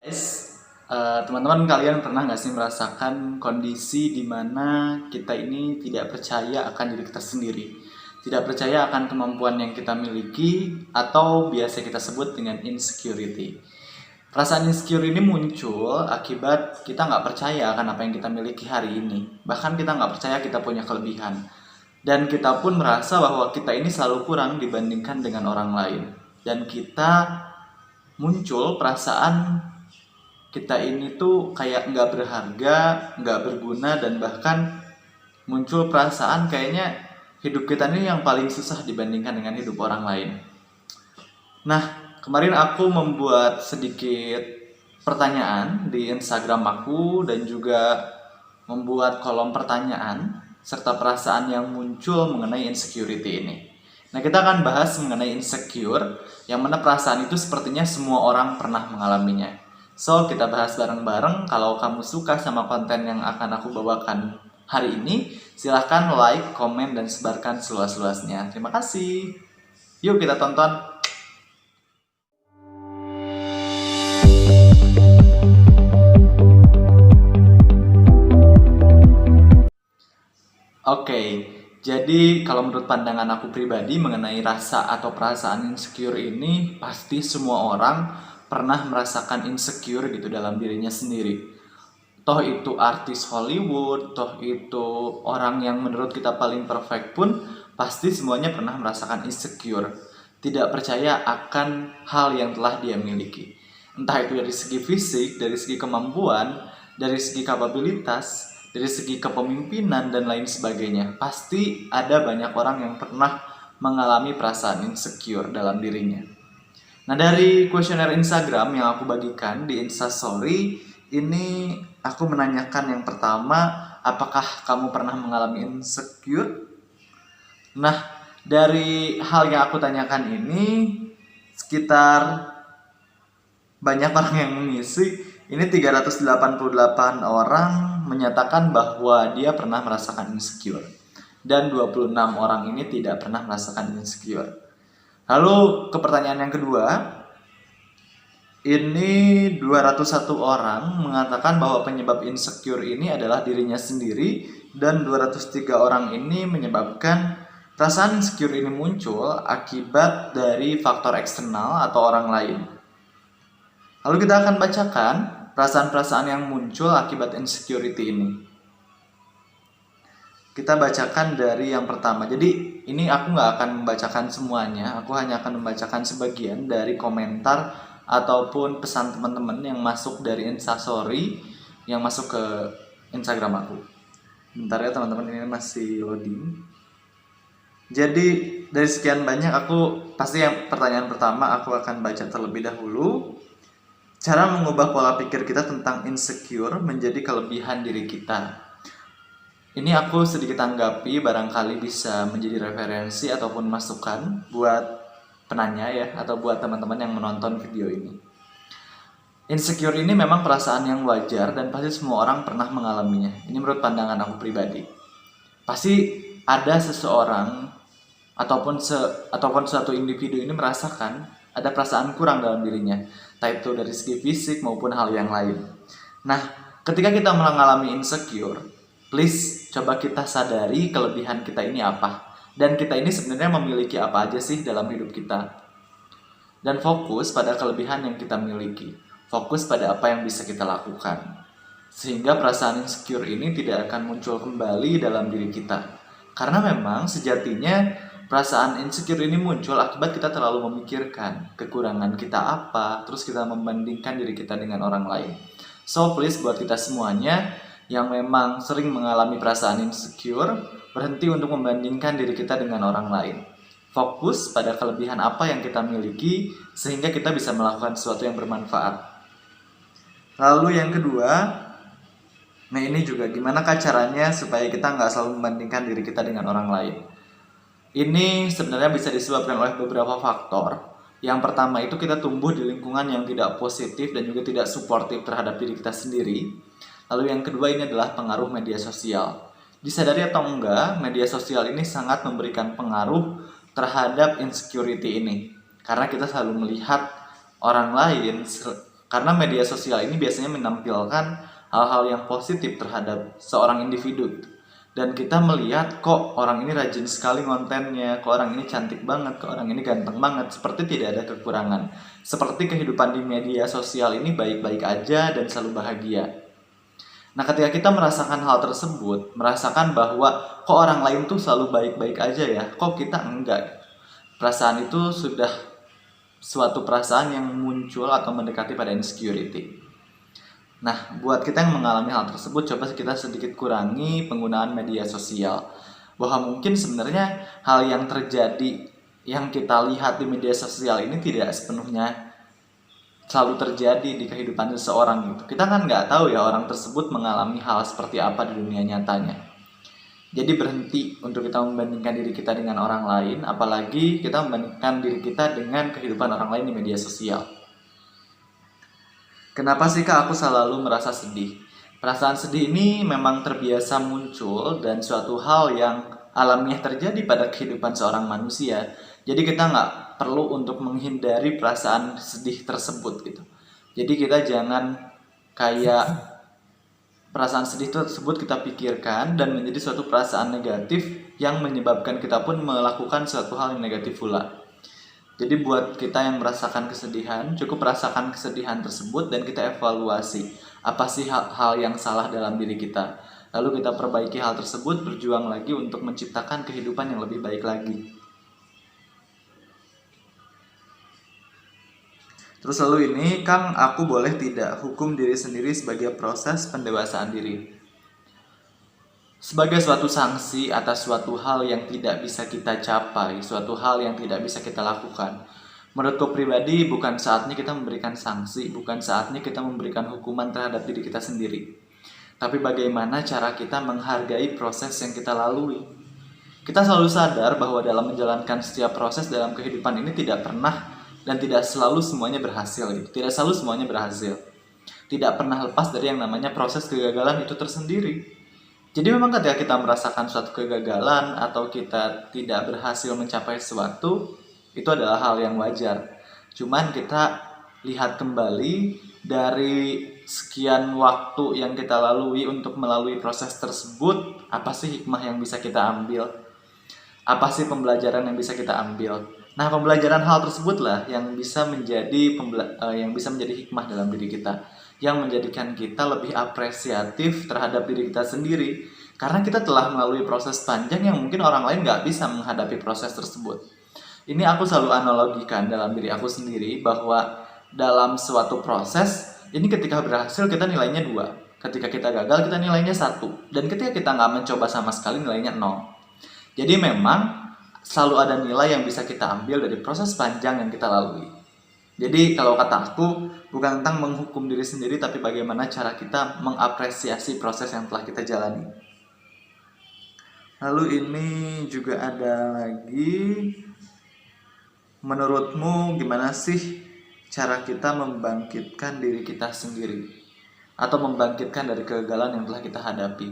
Guys, teman-teman kalian pernah nggak sih merasakan kondisi di mana kita ini tidak percaya akan diri kita sendiri, tidak percaya akan kemampuan yang kita miliki, atau biasa kita sebut dengan insecurity. Perasaan insecure ini muncul akibat kita nggak percaya akan apa yang kita miliki hari ini. Bahkan kita nggak percaya kita punya kelebihan. Dan kita pun merasa bahwa kita ini selalu kurang dibandingkan dengan orang lain. Dan kita muncul perasaan kita ini tuh kayak nggak berharga, nggak berguna, dan bahkan muncul perasaan kayaknya hidup kita ini yang paling susah dibandingkan dengan hidup orang lain. Nah, kemarin aku membuat sedikit pertanyaan di Instagram aku dan juga membuat kolom pertanyaan serta perasaan yang muncul mengenai insecurity ini. Nah, kita akan bahas mengenai insecure, yang mana perasaan itu sepertinya semua orang pernah mengalaminya. So, kita bahas bareng-bareng. Kalau kamu suka sama konten yang akan aku bawakan hari ini, silahkan like, komen, dan sebarkan seluas-luasnya. Terima kasih. Yuk kita tonton. Oke, jadi kalau menurut pandangan aku pribadi mengenai rasa atau perasaan insecure ini, pasti semua orang pernah merasakan insecure gitu dalam dirinya sendiri. Toh itu artis Hollywood, toh itu orang yang menurut kita paling perfect pun, pasti semuanya pernah merasakan insecure. Tidak percaya akan hal yang telah dia miliki. Entah itu dari segi fisik, dari segi kemampuan, dari segi kapabilitas, dari segi kepemimpinan, dan lain sebagainya. Pasti ada banyak orang yang pernah mengalami perasaan insecure dalam dirinya. Nah, dari kuesioner Instagram yang aku bagikan di Instastory, ini aku menanyakan yang pertama, apakah kamu pernah mengalami insecure? Nah, dari hal yang aku tanyakan ini, sekitar banyak orang yang mengisi, ini 388 orang menyatakan bahwa dia pernah merasakan insecure. Dan 26 orang ini tidak pernah merasakan insecure. Lalu ke pertanyaan yang kedua, ini 201 orang mengatakan bahwa penyebab insecure ini adalah dirinya sendiri, dan 203 orang ini menyebabkan perasaan insecure ini muncul akibat dari faktor eksternal atau orang lain. Lalu kita akan bacakan perasaan-perasaan yang muncul akibat insecurity ini. Kita bacakan dari yang pertama. Jadi ini aku nggak akan membacakan semuanya, aku hanya akan membacakan sebagian dari komentar ataupun pesan teman-teman yang masuk dari Instastory, yang masuk ke Instagram aku. Bentar ya teman-teman, ini masih loading. Jadi dari sekian banyak, aku pasti yang pertanyaan pertama aku akan baca terlebih dahulu. Cara mengubah pola pikir kita tentang insecure menjadi kelebihan diri kita. Ini aku sedikit tanggapi, barangkali bisa menjadi referensi ataupun masukan buat penanya ya, atau buat teman-teman yang menonton video ini. Insecure ini memang perasaan yang wajar dan pasti semua orang pernah mengalaminya. Ini menurut pandangan aku pribadi. Pasti ada seseorang ataupun suatu individu ini merasakan ada perasaan kurang dalam dirinya, entah itu dari segi fisik maupun hal yang lain. Nah, ketika kita mengalami insecure, please coba kita sadari kelebihan kita ini apa, dan kita ini sebenarnya memiliki apa aja sih dalam hidup kita. Dan fokus pada kelebihan yang kita miliki, fokus pada apa yang bisa kita lakukan, sehingga perasaan insecure ini tidak akan muncul kembali dalam diri kita. Karena memang sejatinya perasaan insecure ini muncul akibat kita terlalu memikirkan kekurangan kita apa, terus kita membandingkan diri kita dengan orang lain. So please, buat kita semuanya yang memang sering mengalami perasaan insecure, berhenti untuk membandingkan diri kita dengan orang lain. Fokus pada kelebihan apa yang kita miliki, sehingga kita bisa melakukan sesuatu yang bermanfaat. Lalu yang kedua, nah ini juga gimana caranya supaya kita nggak selalu membandingkan diri kita dengan orang lain. Ini sebenarnya bisa disebabkan oleh beberapa faktor. Yang pertama itu kita tumbuh di lingkungan yang tidak positif dan juga tidak suportif terhadap diri kita sendiri. Lalu yang kedua ini adalah pengaruh media sosial. Disadari atau enggak, media sosial ini sangat memberikan pengaruh terhadap insecurity ini. Karena kita selalu melihat orang lain Karena media sosial ini biasanya menampilkan hal-hal yang positif terhadap seorang individu. Dan kita melihat kok orang ini rajin sekali kontennya, kok orang ini cantik banget, kok orang ini ganteng banget, seperti tidak ada kekurangan. Seperti kehidupan di media sosial ini baik-baik aja dan selalu bahagia. Nah, ketika kita merasakan hal tersebut, merasakan bahwa kok orang lain tuh selalu baik-baik aja ya, kok kita enggak. Perasaan itu sudah suatu perasaan yang muncul atau mendekati pada insecurity. Nah, buat kita yang mengalami hal tersebut, coba kita sedikit kurangi penggunaan media sosial. Bahwa mungkin sebenarnya hal yang terjadi, yang kita lihat di media sosial ini tidak sepenuhnya selalu terjadi di kehidupan seseorang gitu. Kita kan nggak tahu ya orang tersebut mengalami hal seperti apa di dunia nyatanya. Jadi berhenti untuk kita membandingkan diri kita dengan orang lain, apalagi kita membandingkan diri kita dengan kehidupan orang lain di media sosial. Kenapa sih Kak aku selalu merasa sedih? Perasaan sedih ini memang terbiasa muncul dan suatu hal yang alamiah terjadi pada kehidupan seorang manusia. Jadi kita nggak perlu untuk menghindari perasaan sedih tersebut gitu. Jadi kita jangan kayak perasaan sedih tersebut kita pikirkan dan menjadi suatu perasaan negatif yang menyebabkan kita pun melakukan suatu hal yang negatif pula. Jadi buat kita yang merasakan kesedihan, cukup rasakan kesedihan tersebut dan kita evaluasi apa sih hal yang salah dalam diri kita. Lalu kita perbaiki hal tersebut, berjuang lagi untuk menciptakan kehidupan yang lebih baik lagi. Terus lalu ini, Kang, aku boleh tidak hukum diri sendiri sebagai proses pendewasaan diri? Sebagai suatu sanksi atas suatu hal yang tidak bisa kita capai, suatu hal yang tidak bisa kita lakukan. Menurutku pribadi, bukan saatnya kita memberikan sanksi, bukan saatnya kita memberikan hukuman terhadap diri kita sendiri. Tapi bagaimana cara kita menghargai proses yang kita lalui. Kita selalu sadar bahwa dalam menjalankan setiap proses dalam kehidupan ini tidak pernah dan tidak selalu semuanya berhasil. Tidak selalu semuanya berhasil. Tidak pernah lepas dari yang namanya proses kegagalan itu tersendiri. Jadi memang ketika kita merasakan suatu kegagalan atau kita tidak berhasil mencapai sesuatu, itu adalah hal yang wajar. Cuman kita lihat kembali dari sekian waktu yang kita lalui untuk melalui proses tersebut, apa sih hikmah yang bisa kita ambil? Apa sih pembelajaran yang bisa kita ambil? Nah, pembelajaran hal tersebutlah yang bisa menjadi hikmah dalam diri kita, yang menjadikan kita lebih apresiatif terhadap diri kita sendiri, karena kita telah melalui proses panjang yang mungkin orang lain nggak bisa menghadapi proses tersebut. Ini aku selalu analogikan dalam diri aku sendiri, bahwa dalam suatu proses, ini ketika berhasil kita nilainya 2, ketika kita gagal kita nilainya 1, dan ketika kita nggak mencoba sama sekali nilainya 0. Jadi memang selalu ada nilai yang bisa kita ambil dari proses panjang yang kita lalui. Jadi kalau kata aku, bukan tentang menghukum diri sendiri, tapi bagaimana cara kita mengapresiasi proses yang telah kita jalani. Lalu ini juga ada lagi, menurutmu gimana sih cara kita membangkitkan diri kita sendiri, atau membangkitkan dari kegagalan yang telah kita hadapi?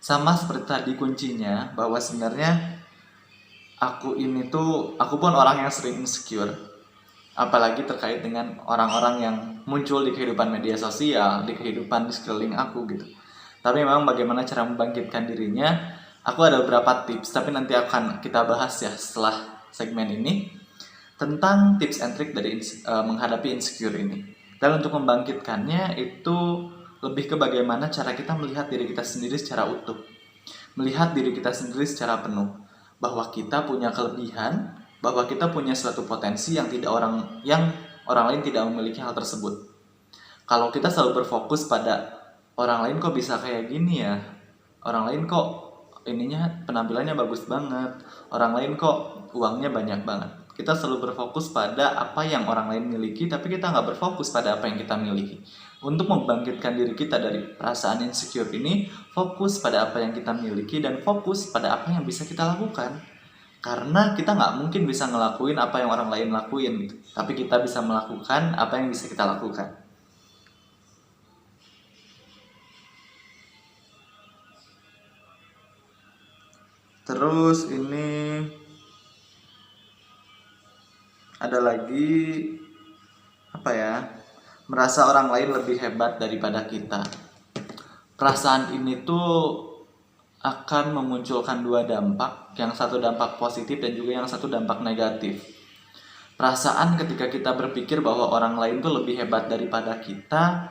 Sama seperti tadi kuncinya, bahwa sebenarnya aku pun orang yang sering insecure, apalagi terkait dengan orang-orang yang muncul di kehidupan media sosial, di kehidupan di sekeliling aku gitu. Tapi memang bagaimana cara membangkitkan dirinya, aku ada beberapa tips, tapi nanti akan kita bahas ya setelah segmen ini, tentang tips and trick dari menghadapi insecure ini. Dan untuk membangkitkannya itu lebih ke bagaimana cara kita melihat diri kita sendiri secara utuh, melihat diri kita sendiri secara penuh, bahwa kita punya kelebihan, bahwa kita punya suatu potensi yang orang lain tidak memiliki hal tersebut. Kalau kita selalu berfokus pada orang lain kok bisa kayak gini ya, orang lain kok penampilannya bagus banget, orang lain kok uangnya banyak banget. Kita selalu berfokus pada apa yang orang lain miliki, tapi kita nggak berfokus pada apa yang kita miliki. Untuk membangkitkan diri kita dari perasaan insecure ini, fokus pada apa yang kita miliki dan fokus pada apa yang bisa kita lakukan. Karena kita nggak mungkin bisa ngelakuin apa yang orang lain lakuin gitu. Tapi kita bisa melakukan apa yang bisa kita lakukan. Terus ini ada lagi, apa ya, merasa orang lain lebih hebat daripada kita. Perasaan ini tuh akan memunculkan dua dampak, yang satu dampak positif dan juga yang satu dampak negatif. Perasaan ketika kita berpikir bahwa orang lain tuh lebih hebat daripada kita,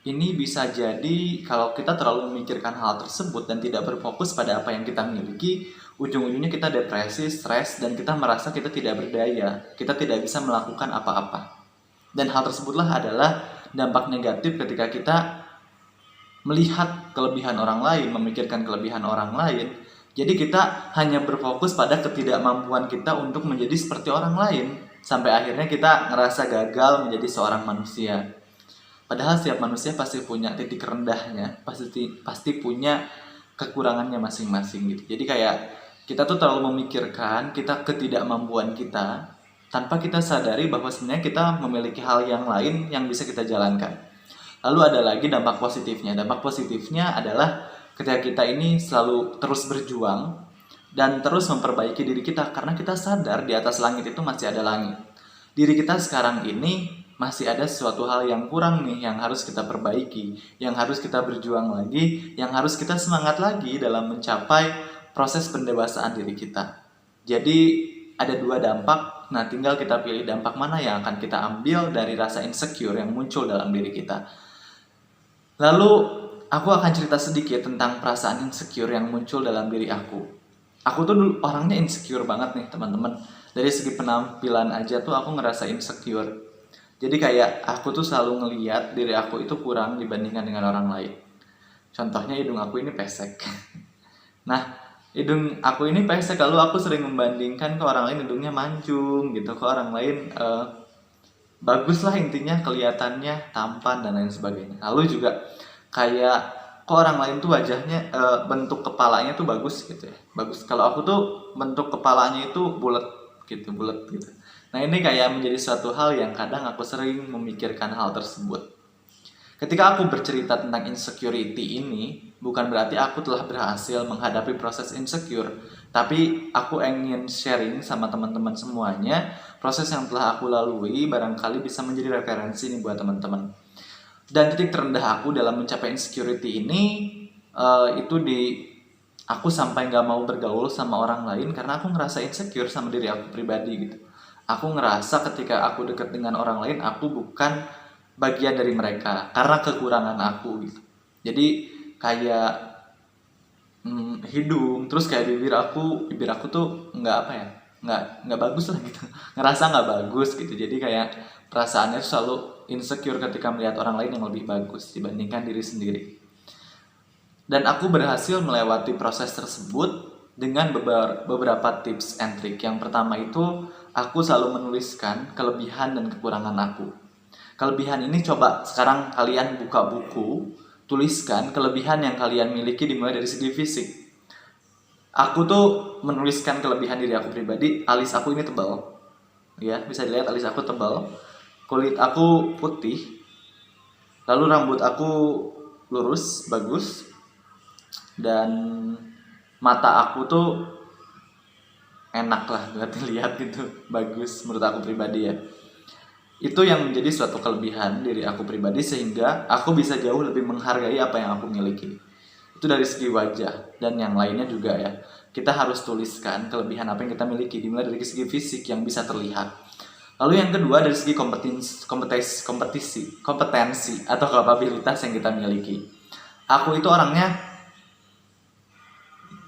ini bisa jadi kalau kita terlalu memikirkan hal tersebut dan tidak berfokus pada apa yang kita miliki, ujung-ujungnya kita depresi, stres, dan kita merasa kita tidak berdaya, kita tidak bisa melakukan apa-apa. Dan hal tersebutlah adalah dampak negatif ketika kita melihat kelebihan orang lain, memikirkan kelebihan orang lain. Jadi kita hanya berfokus pada ketidakmampuan kita untuk menjadi seperti orang lain, sampai akhirnya kita ngerasa gagal menjadi seorang manusia. Padahal setiap manusia pasti punya titik rendahnya, pasti punya kekurangannya masing-masing gitu. Jadi kayak kita tuh terlalu memikirkan kita ketidakmampuan kita tanpa kita sadari bahwa sebenarnya kita memiliki hal yang lain yang bisa kita jalankan. Lalu ada lagi dampak positifnya. Dampak positifnya adalah ketika kita ini selalu terus berjuang dan terus memperbaiki diri kita, karena kita sadar di atas langit itu masih ada langit. Diri kita sekarang ini masih ada sesuatu hal yang kurang nih, yang harus kita perbaiki, yang harus kita berjuang lagi, yang harus kita semangat lagi dalam mencapai proses pendewasaan diri kita. Jadi ada dua dampak, nah tinggal kita pilih dampak mana yang akan kita ambil dari rasa insecure yang muncul dalam diri kita. Lalu aku akan cerita sedikit tentang perasaan insecure yang muncul dalam diri aku. Aku tuh dulu orangnya insecure banget nih teman-teman. Dari segi penampilan aja tuh aku ngerasa insecure. Jadi kayak aku tuh selalu ngeliat diri aku itu kurang dibandingkan dengan orang lain. Contohnya hidung aku ini pesek. Nah, hidung aku ini pesek, lalu aku sering membandingkan ke orang lain hidungnya mancung gitu, ke orang lain bagus lah intinya, kelihatannya tampan dan lain sebagainya. Lalu juga kayak ke orang lain tuh wajahnya bentuk kepalanya tuh bagus gitu ya, bagus. Kalau aku tuh bentuk kepalanya itu bulat gitu. Nah ini kayak menjadi suatu hal yang kadang aku sering memikirkan hal tersebut. Ketika aku bercerita tentang insecurity ini, bukan berarti aku telah berhasil menghadapi proses insecure, tapi aku ingin sharing sama teman-teman semuanya, proses yang telah aku lalui barangkali bisa menjadi referensi nih buat teman-teman. Dan titik terendah aku dalam mencapai insecurity ini, itu di aku sampai gak mau bergaul sama orang lain karena aku ngerasa insecure sama diri aku pribadi gitu. Aku ngerasa ketika aku dekat dengan orang lain, aku bukan bagian dari mereka karena kekurangan aku gitu. Jadi kayak hidung, terus kayak bibir aku tuh nggak bagus lah gitu, ngerasa nggak bagus gitu. Jadi kayak perasaannya tuh selalu insecure ketika melihat orang lain yang lebih bagus dibandingkan diri sendiri. Dan aku berhasil melewati proses tersebut dengan beberapa tips and trick. Yang pertama itu aku selalu menuliskan kelebihan dan kekurangan aku. Kelebihan ini coba sekarang kalian buka buku, tuliskan kelebihan yang kalian miliki dimulai dari segi fisik. Aku tuh menuliskan kelebihan diri aku pribadi, alis aku ini tebal. Ya, bisa dilihat alis aku tebal. Kulit aku putih. Lalu rambut aku lurus, bagus. Dan mata aku tuh enak lah buat dilihat gitu, bagus menurut aku pribadi ya. Itu yang menjadi suatu kelebihan diri aku pribadi sehingga aku bisa jauh lebih menghargai apa yang aku miliki. Itu dari segi wajah dan yang lainnya juga ya. Kita harus tuliskan kelebihan apa yang kita miliki dimulai dari segi fisik yang bisa terlihat. Lalu yang kedua dari segi kompetensi atau kapabilitas yang kita miliki. Aku itu orangnya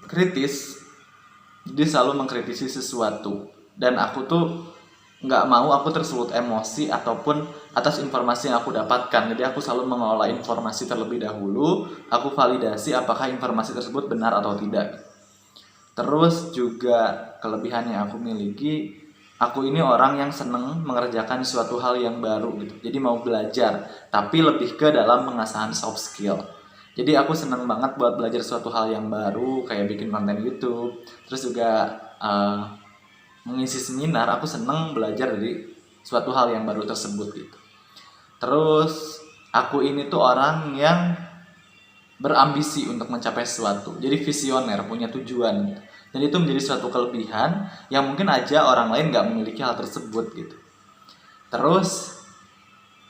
kritis, jadi selalu mengkritisi sesuatu. Dan aku tuh nggak mau aku tersulut emosi ataupun atas informasi yang aku dapatkan. Jadi aku selalu mengolah informasi terlebih dahulu, aku validasi apakah informasi tersebut benar atau tidak. Terus juga kelebihan yang aku miliki, aku ini orang yang seneng mengerjakan suatu hal yang baru gitu. Jadi mau belajar, tapi lebih ke dalam pengasahan soft skill. Jadi aku seneng banget buat belajar suatu hal yang baru, kayak bikin konten YouTube. Terus juga mengisi seminar, aku seneng belajar dari suatu hal yang baru tersebut gitu. Terus aku ini tuh orang yang berambisi untuk mencapai sesuatu, jadi visioner, punya tujuan gitu. Dan itu menjadi suatu kelebihan yang mungkin aja orang lain gak memiliki hal tersebut gitu. Terus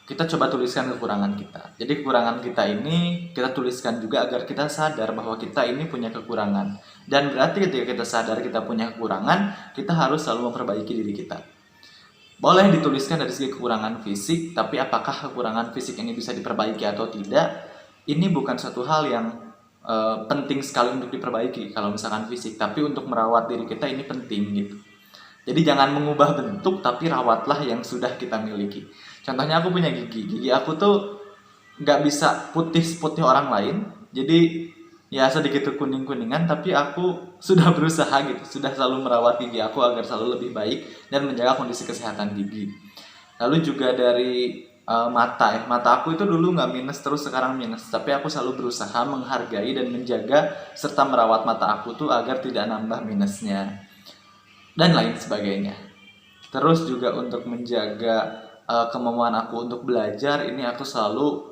kita coba tuliskan kekurangan kita. Jadi kekurangan kita ini kita tuliskan juga agar kita sadar bahwa kita ini punya kekurangan. Dan berarti ketika kita sadar kita punya kekurangan, kita harus selalu memperbaiki diri kita. Boleh dituliskan dari segi kekurangan fisik, tapi apakah kekurangan fisik ini bisa diperbaiki atau tidak? Ini bukan suatu hal yang penting sekali untuk diperbaiki kalau misalkan fisik, tapi untuk merawat diri kita ini penting gitu. Jadi jangan mengubah bentuk, tapi rawatlah yang sudah kita miliki. Contohnya aku punya gigi aku tuh nggak bisa putih seputih orang lain, jadi ya sedikit kuning-kuningan, tapi aku sudah berusaha gitu, sudah selalu merawat gigi aku agar selalu lebih baik dan menjaga kondisi kesehatan gigi. Lalu juga dari mata aku itu dulu nggak minus terus sekarang minus, tapi aku selalu berusaha menghargai dan menjaga serta merawat mata aku tuh agar tidak nambah minusnya dan lain sebagainya. Terus juga untuk menjaga kemampuan aku untuk belajar, ini aku selalu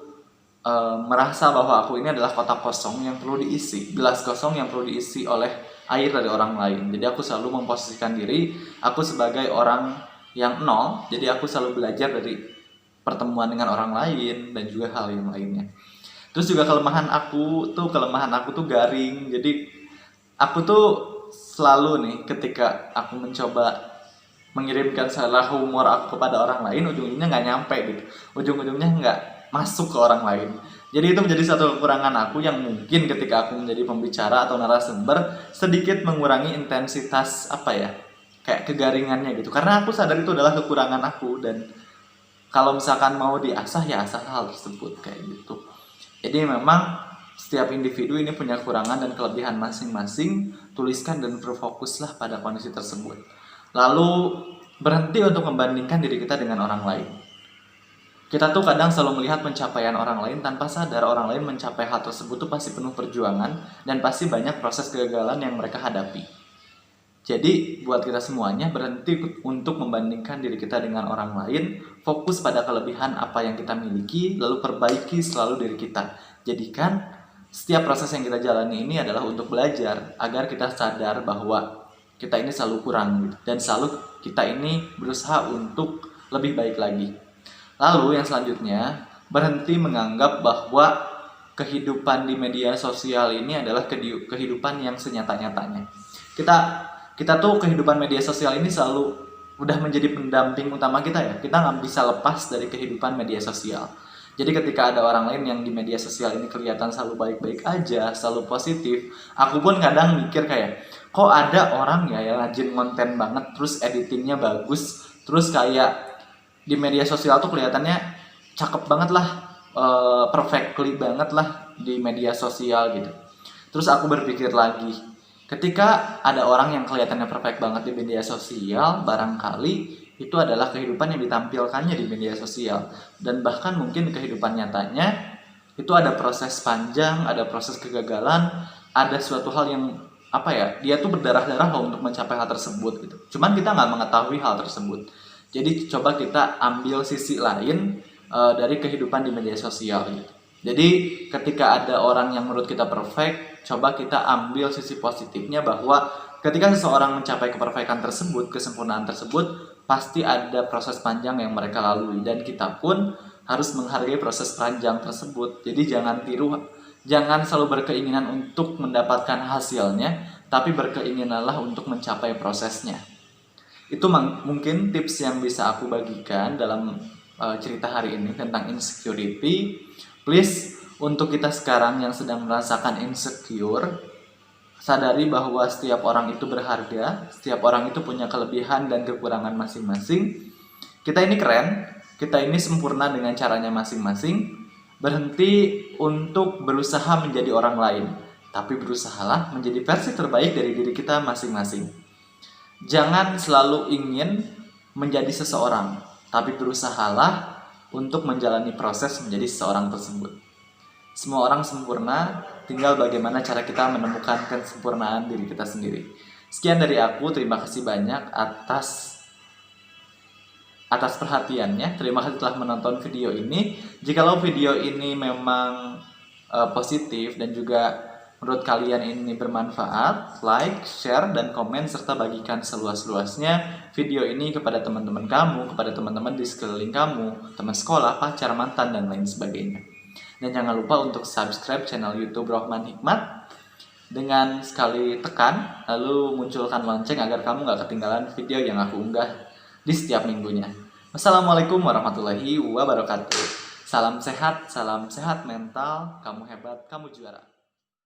merasa bahwa aku ini adalah kotak kosong yang perlu diisi, gelas kosong yang perlu diisi oleh air dari orang lain. Jadi aku selalu memposisikan diri aku sebagai orang yang nol, jadi aku selalu belajar dari pertemuan dengan orang lain dan juga hal yang lainnya. Terus juga kelemahan aku tuh garing. Jadi aku tuh selalu nih ketika aku mencoba mengirimkan salah humor aku kepada orang lain, ujung-ujungnya nggak nyampe gitu, ujung-ujungnya nggak masuk ke orang lain. Jadi itu menjadi satu kekurangan aku yang mungkin ketika aku menjadi pembicara atau narasumber sedikit mengurangi intensitas kayak kegaringannya gitu, karena aku sadar itu adalah kekurangan aku, dan kalau misalkan mau diasah ya asah hal tersebut kayak gitu. Jadi memang setiap individu ini punya kekurangan dan kelebihan masing-masing. Tuliskan dan berfokuslah pada kondisi tersebut. Lalu berhenti untuk membandingkan diri kita dengan orang lain. Kita tuh kadang selalu melihat pencapaian orang lain tanpa sadar orang lain mencapai hal tersebut tuh pasti penuh perjuangan dan pasti banyak proses kegagalan yang mereka hadapi. Jadi buat kita semuanya berhenti untuk membandingkan diri kita dengan orang lain, fokus pada kelebihan apa yang kita miliki, lalu perbaiki selalu diri kita. Jadikan setiap proses yang kita jalani ini adalah untuk belajar, agar kita sadar bahwa kita ini selalu kurang gitu, dan selalu kita ini berusaha untuk lebih baik lagi. Lalu yang selanjutnya, berhenti menganggap bahwa kehidupan di media sosial ini adalah kehidupan yang senyata-nyatanya. Kita tuh kehidupan media sosial ini selalu udah menjadi pendamping utama kita ya. Kita nggak bisa lepas dari kehidupan media sosial. Jadi ketika ada orang lain yang di media sosial ini kelihatan selalu baik-baik aja, selalu positif, aku pun kadang mikir kayak, kok ada orang ya yang rajin konten banget, terus editingnya bagus, terus kayak di media sosial tuh kelihatannya cakep banget lah, perfectly banget lah di media sosial gitu. Terus aku berpikir lagi, ketika ada orang yang kelihatannya perfect banget di media sosial, barangkali itu adalah kehidupan yang ditampilkannya di media sosial. Dan bahkan mungkin kehidupan nyatanya itu ada proses panjang, ada proses kegagalan, ada suatu hal yang dia tuh berdarah-darah loh untuk mencapai hal tersebut gitu. Cuman kita nggak mengetahui hal tersebut. Jadi coba kita ambil sisi lain dari kehidupan di media sosial gitu. Jadi ketika ada orang yang menurut kita perfect, coba kita ambil sisi positifnya bahwa ketika seseorang mencapai keperfekan tersebut, kesempurnaan tersebut, pasti ada proses panjang yang mereka lalui, dan kita pun harus menghargai proses panjang tersebut. Jadi jangan selalu berkeinginan untuk mendapatkan hasilnya, tapi berkeinginanlah untuk mencapai prosesnya. Itu mungkin tips yang bisa aku bagikan dalam cerita hari ini tentang insecurity. Please, untuk kita sekarang yang sedang merasakan insecure, sadari bahwa setiap orang itu berharga, setiap orang itu punya kelebihan dan kekurangan masing-masing. Kita ini keren, kita ini sempurna dengan caranya masing-masing. Berhenti untuk berusaha menjadi orang lain, tapi berusahalah menjadi versi terbaik dari diri kita masing-masing. Jangan selalu ingin menjadi seseorang, tapi berusahalah untuk menjalani proses menjadi seseorang tersebut. Semua orang sempurna, tinggal bagaimana cara kita menemukan kesempurnaan diri kita sendiri. Sekian dari aku, terima kasih banyak atas perhatiannya. Terima kasih telah menonton video ini. Jikalau video ini memang positif dan juga menurut kalian ini bermanfaat, like, share, dan komen serta bagikan seluas-luasnya video ini kepada teman-teman kamu, kepada teman-teman di sekeliling kamu, teman sekolah, pacar, mantan, dan lain sebagainya. Dan jangan lupa untuk subscribe channel YouTube Rohman Hikmat dengan sekali tekan, lalu munculkan lonceng agar kamu gak ketinggalan video yang aku unggah di setiap minggunya. Wassalamualaikum warahmatullahi wabarakatuh. Salam sehat mental, kamu hebat, kamu juara.